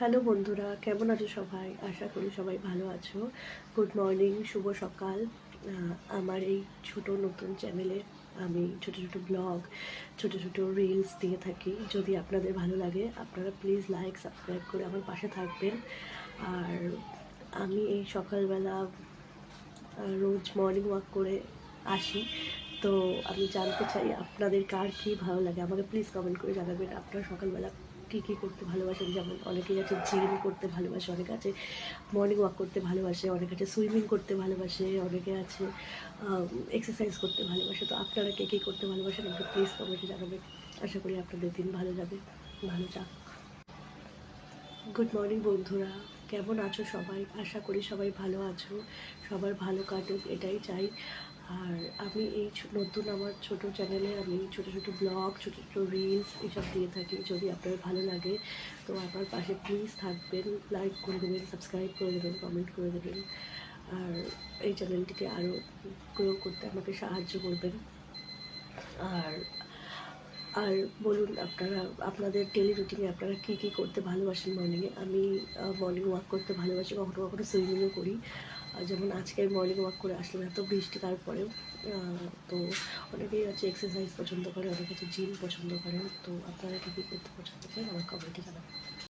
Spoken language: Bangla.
হ্যালো বন্ধুরা, কেমন আছো সবাই? আশা করি সবাই ভালো আছো। গুড মর্নিং, শুভ সকাল। আমার এই ছোট নতুন চ্যানেলে আমি ছোট ছোট ব্লগ, ছোট ছোট রিলস দিয়ে থাকি। যদি আপনাদের ভালো লাগে আপনারা প্লিজ লাইক সাবস্ক্রাইব করে আমার পাশে থাকবেন। আর আমি এই সকালবেলা রোজ মর্নিং ওয়াক করে আসি। তো আমি জানতে চাই আপনাদের কার কী ভালো লাগে, আমাকে প্লিজ কমেন্ট করে জানাবেন। আপনারা সকালবেলা কী কী করতে ভালোবাসেন? যেমন অনেকেই আছে জিম করতে ভালোবাসে, অনেকে আছে মর্নিং ওয়াক করতে ভালোবাসে, অনেকে আছে সুইমিং করতে ভালোবাসে, অনেকে আছে এক্সারসাইজ করতে ভালোবাসে। তো আপনারা কে কী করতে ভালোবাসেন আমাকে প্লিজ কমেন্টে জানাবেন। আশা করি আপনাদের দিন ভালো যাবে, ভালো যাক। গুড মর্নিং বন্ধুরা, কেমন আছো সবাই? আশা করি সবাই ভালো আছো, সবার ভালো কাটুক এটাই চাই। আর আমি এই নতুন আমার ছোট চ্যানেলে আমি ছোট ছোট ব্লগ, ছোট ছোট রিলস এসব দিয়ে থাকি। যদি আপনার ভালো লাগে তো আমার পাশে প্লিজ থাকবেন, লাইক করে দেবেন, সাবস্ক্রাইব করে দেবেন, কমেন্ট করে দেবেন। আর এই চ্যানেলটিকে আরও গ্রো করতে আমাকে সাহায্য করবেন। আর আর বলুন আপনারা আপনাদের ডেলি রুটিনে আপনারা কী কী করতে ভালোবাসেন মর্নিংয়ে? আমি মর্নিং ওয়াক করতে ভালোবাসি, কখনো কখনো সুইমিংও করি। যেমন আজকে আমি মর্নিং ওয়াক করে আসলাম এত বৃষ্টি তারপরেও। তো অনেকেই আছে এক্সারসাইজ পছন্দ করে, অনেকে আছে জিম পছন্দ করেন। তো আপনারা কী কী করতে পছন্দ করেন আমার কমেন্টে জানাবেন।